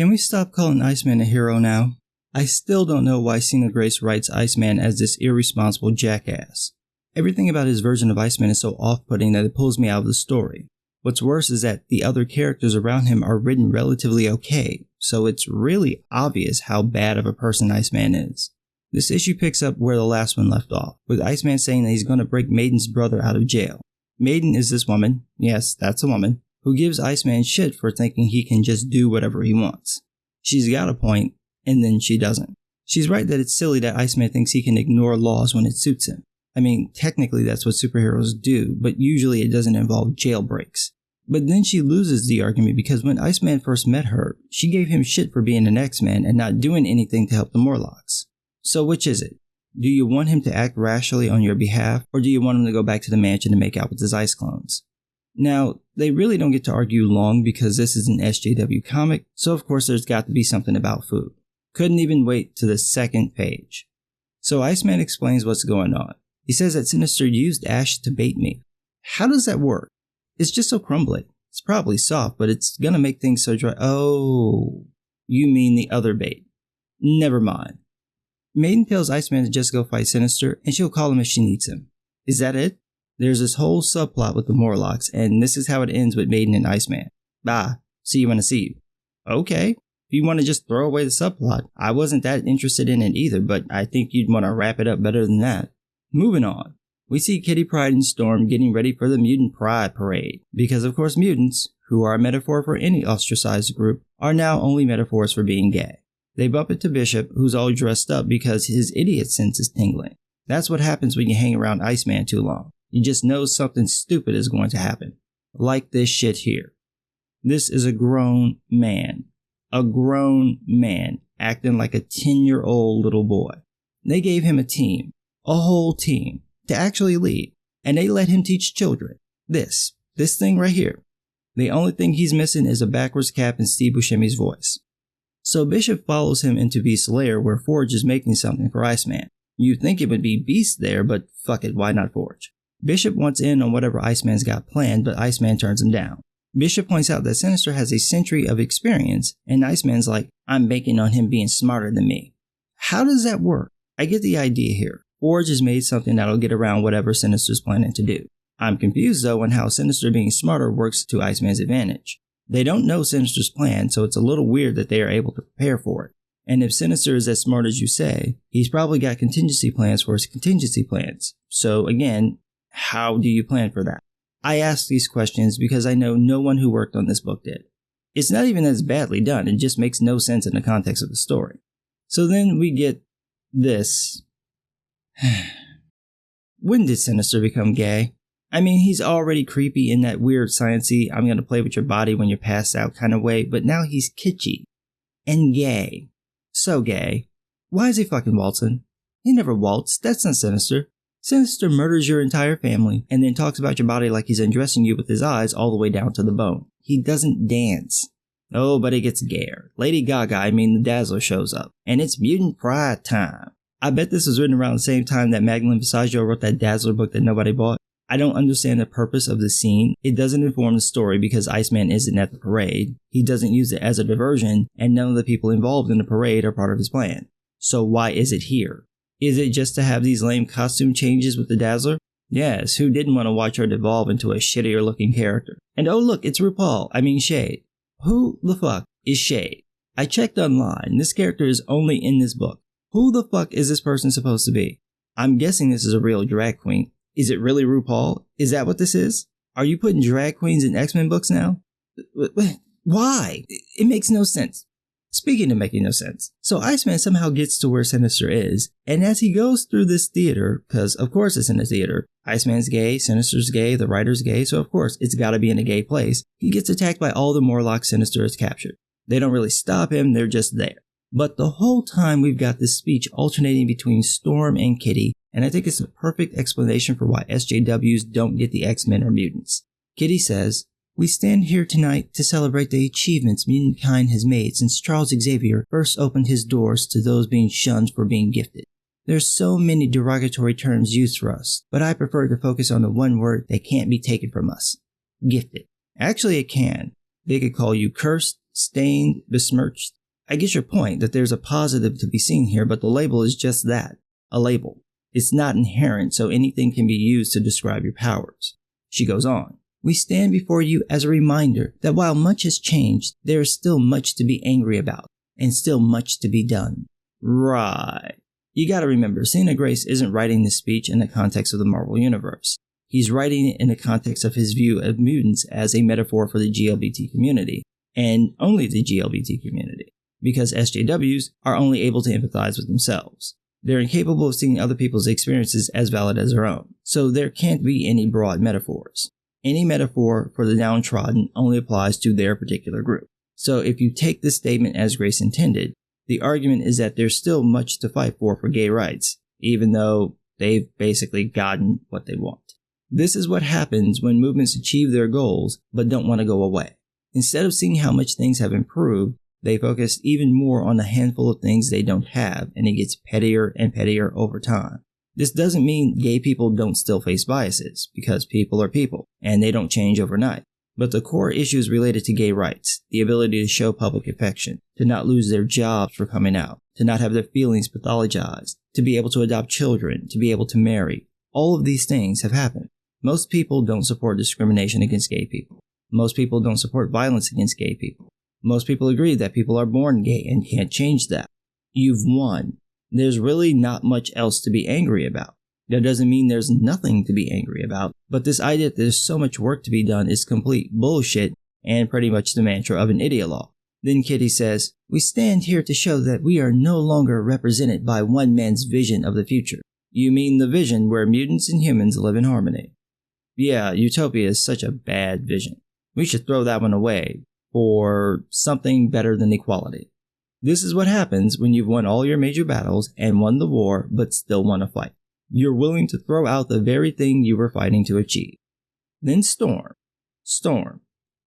Can we stop calling Iceman a hero now? I still don't know why Cena Grace writes Iceman as this irresponsible jackass. Everything about his version of Iceman is so off-putting that it pulls me out of the story. What's worse is that the other characters around him are written relatively okay, so it's really obvious how bad of a person Iceman is. This issue picks up where the last one left off, with Iceman saying that he's going to break Maiden's brother out of jail. Maiden is this woman, yes, that's a woman, who gives Iceman shit for thinking he can just do whatever he wants. She's got a point, and then she doesn't. She's right that it's silly that Iceman thinks he can ignore laws when it suits him. I mean, technically that's what superheroes do, but usually it doesn't involve jailbreaks. But then she loses the argument because when Iceman first met her, she gave him shit for being an X-Man and not doing anything to help the Morlocks. So which is it? Do you want him to act rationally on your behalf, or do you want him to go back to the mansion and make out with his ice clones? Now, they really don't get to argue long because this is an SJW comic, so of course there's got to be something about food. Couldn't even wait to the second page. So Iceman explains what's going on. He says that Sinister used ash to bait me. How does that work? It's just so crumbly. It's probably soft, but it's gonna make things so dry. Oh, you mean the other bait. Never mind. Maiden tells Iceman to just go fight Sinister, and she'll call him if she needs him. Is that it? There's this whole subplot with the Morlocks, and this is how it ends with Maiden and Iceman. Bye. See you when I see you. Okay. If you want to just throw away the subplot, I wasn't that interested in it either, but I think you'd want to wrap it up better than that. Moving on. We see Kitty Pryde and Storm getting ready for the Mutant Pride Parade, because of course mutants, who are a metaphor for any ostracized group, are now only metaphors for being gay. They bump into Bishop, who's all dressed up because his idiot sense is tingling. That's what happens when you hang around Iceman too long. You just know something stupid is going to happen. Like this shit here. This is a grown man. A grown man acting like a 10-year-old little boy. They gave him a team. A whole team. To actually lead. And they let him teach children. This thing right here. The only thing he's missing is a backwards cap and Steve Buscemi's voice. So Bishop follows him into Beast's lair where Forge is making something for Iceman. You'd think it would be Beast there, but fuck it, why not Forge? Bishop wants in on whatever Iceman's got planned, but Iceman turns him down. Bishop points out that Sinister has a century of experience, and Iceman's like, I'm banking on him being smarter than me. How does that work? I get the idea here. Forge has made something that'll get around whatever Sinister's planning to do. I'm confused though on how Sinister being smarter works to Iceman's advantage. They don't know Sinister's plan, so it's a little weird that they are able to prepare for it. And if Sinister is as smart as you say, he's probably got contingency plans for his contingency plans. So again, how do you plan for that? I ask these questions because I know no one who worked on this book did. It's not even as badly done, it just makes no sense in the context of the story. So then we get this. When did Sinister become gay? I mean, he's already creepy in that weird sciencey, I'm gonna play with your body when you're passed out kind of way, but now he's kitschy. And gay. So gay. Why is he fucking waltzing? He never waltzed, that's not Sinister. Sinister murders your entire family and then talks about your body like he's undressing you with his eyes all the way down to the bone. He doesn't dance. Oh, but it gets gayer. Lady Gaga, the Dazzler shows up. And it's Mutant Pride time. I bet this was written around the same time that Magdalene Visaggio wrote that Dazzler book that nobody bought. I don't understand the purpose of the scene. It doesn't inform the story because Iceman isn't at the parade. He doesn't use it as a diversion, and none of the people involved in the parade are part of his plan. So why is it here? Is it just to have these lame costume changes with the Dazzler? Yes, who didn't want to watch her devolve into a shittier looking character? And oh look, it's RuPaul, Shade. Who the fuck is Shade? I checked online, this character is only in this book. Who the fuck is this person supposed to be? I'm guessing this is a real drag queen. Is it really RuPaul? Is that what this is? Are you putting drag queens in X-Men books now? Why? It makes no sense. Speaking of making no sense, so Iceman somehow gets to where Sinister is, and as he goes through this theater, because of course it's in a theater, Iceman's gay, Sinister's gay, the writer's gay, so of course it's gotta be in a gay place, he gets attacked by all the Morlocks Sinister has captured. They don't really stop him, they're just there. But the whole time we've got this speech alternating between Storm and Kitty, and I think it's a perfect explanation for why SJWs don't get the X-Men or mutants. Kitty says, "We stand here tonight to celebrate the achievements mutant kind has made since Charles Xavier first opened his doors to those being shunned for being gifted. There's so many derogatory terms used for us, but I prefer to focus on the one word that can't be taken from us. Gifted. Actually, it can. They could call you cursed, stained, besmirched. I get your point that there's a positive to be seen here, but the label is just that, a label. It's not inherent, so anything can be used to describe your powers. She goes on, we stand before you as a reminder that while much has changed, there is still much to be angry about, and still much to be done. Right. You gotta remember, Cena Grace isn't writing this speech in the context of the Marvel Universe. He's writing it in the context of his view of mutants as a metaphor for the GLBT community, and only the GLBT community, because SJWs are only able to empathize with themselves. They're incapable of seeing other people's experiences as valid as their own, so there can't be any broad metaphors. Any metaphor for the downtrodden only applies to their particular group. So if you take this statement as Grace intended, the argument is that there's still much to fight for gay rights, even though they've basically gotten what they want. This is what happens when movements achieve their goals but don't want to go away. Instead of seeing how much things have improved, they focus even more on the handful of things they don't have, and it gets pettier and pettier over time. This doesn't mean gay people don't still face biases, because people are people, and they don't change overnight. But the core issues related to gay rights, the ability to show public affection, to not lose their jobs for coming out, to not have their feelings pathologized, to be able to adopt children, to be able to marry, all of these things have happened. Most people don't support discrimination against gay people. Most people don't support violence against gay people. Most people agree that people are born gay and can't change that. You've won. There's really not much else to be angry about. That doesn't mean there's nothing to be angry about, but this idea that there's so much work to be done is complete bullshit and pretty much the mantra of an ideologue. Then Kitty says, we stand here to show that we are no longer represented by one man's vision of the future. You mean the vision where mutants and humans live in harmony? Yeah, utopia is such a bad vision. We should throw that one away for something better than equality. This is what happens when you've won all your major battles and won the war but still want to fight. You're willing to throw out the very thing you were fighting to achieve. Then Storm,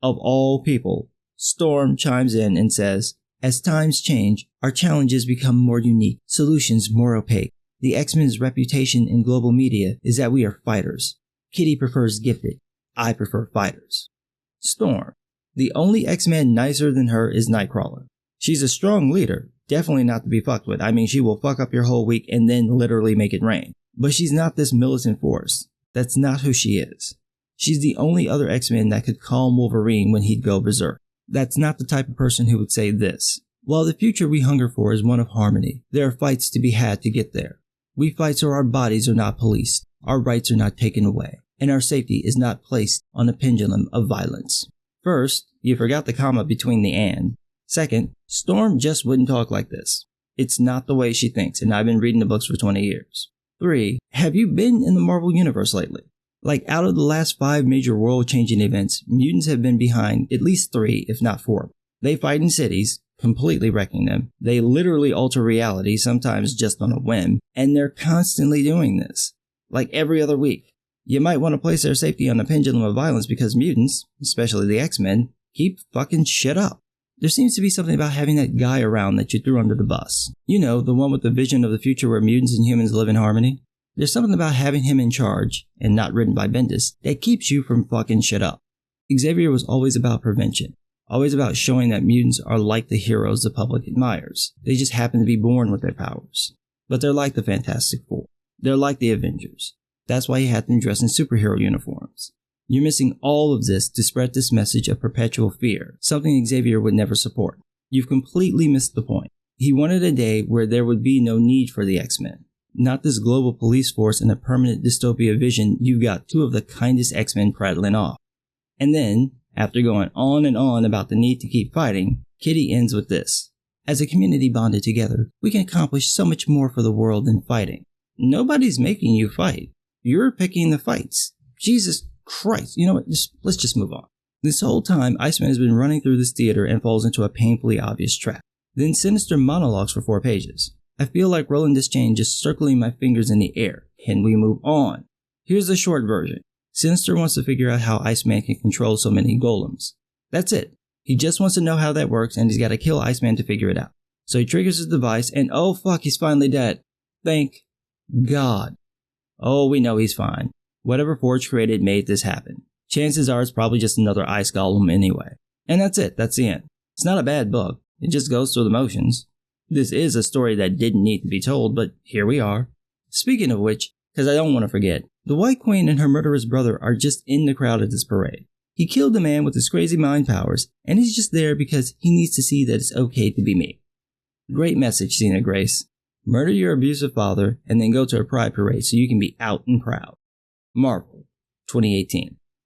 of all people, Storm chimes in and says, as times change, our challenges become more unique, solutions more opaque. The X-Men's reputation in global media is that we are fighters. Kitty prefers gifted. I prefer fighters. Storm. The only X-Man nicer than her is Nightcrawler. She's a strong leader, definitely not to be fucked with. I mean, she will fuck up your whole week and then literally make it rain. But she's not this militant force. That's not who she is. She's the only other X-Men that could calm Wolverine when he'd go berserk. That's not the type of person who would say this. While the future we hunger for is one of harmony, there are fights to be had to get there. We fight so our bodies are not policed, our rights are not taken away, and our safety is not placed on a pendulum of violence. First, you forgot the comma between the and. Second, Storm just wouldn't talk like this. It's not the way she thinks, and I've been reading the books for 20 years. 3. Have you been in the Marvel Universe lately? Like, out of the last 5 major world-changing events, mutants have been behind at least 3, if not 4. They fight in cities, completely wrecking them. They literally alter reality, sometimes just on a whim, and they're constantly doing this. Like every other week. You might want to place their safety on a pendulum of violence because mutants, especially the X-Men, keep fucking shit up. There seems to be something about having that guy around that you threw under the bus. You know, the one with the vision of the future where mutants and humans live in harmony. There's something about having him in charge, and not written by Bendis, that keeps you from fucking shit up. Xavier was always about prevention. Always about showing that mutants are like the heroes the public admires. They just happen to be born with their powers. But they're like the Fantastic Four. They're like the Avengers. That's why he had them dressed in superhero uniforms. You're missing all of this to spread this message of perpetual fear, something Xavier would never support. You've completely missed the point. He wanted a day where there would be no need for the X-Men. Not this global police force and a permanent dystopia vision. You've got 2 of the kindest X-Men prattling off. And then, after going on and on about the need to keep fighting, Kitty ends with this. As a community bonded together, we can accomplish so much more for the world than fighting. Nobody's making you fight. You're picking the fights. Jesus Christ. You know what? Let's just move on. This whole time, Iceman has been running through this theater and falls into a painfully obvious trap. Then Sinister monologues for 4 pages. I feel like rolling this chain, just circling my fingers in the air. Can we move on? Here's the short version. Sinister wants to figure out how Iceman can control so many golems. That's it. He just wants to know how that works, and he's got to kill Iceman to figure it out. So he triggers his device, and oh fuck, he's finally dead. Thank God. Oh, we know he's fine. Whatever Forge created made this happen. Chances are it's probably just another ice golem anyway. And that's it. That's the end. It's not a bad book, it just goes through the motions. This is a story that didn't need to be told, but here we are. Speaking of which, because I don't want to forget, the White Queen and her murderous brother are just in the crowd at this parade. He killed the man with his crazy mind powers, and he's just there because he needs to see that it's okay to be me. Great message, Xena Grace. Murder your abusive father, and then go to a pride parade so you can be out and proud. Marvel, 2018.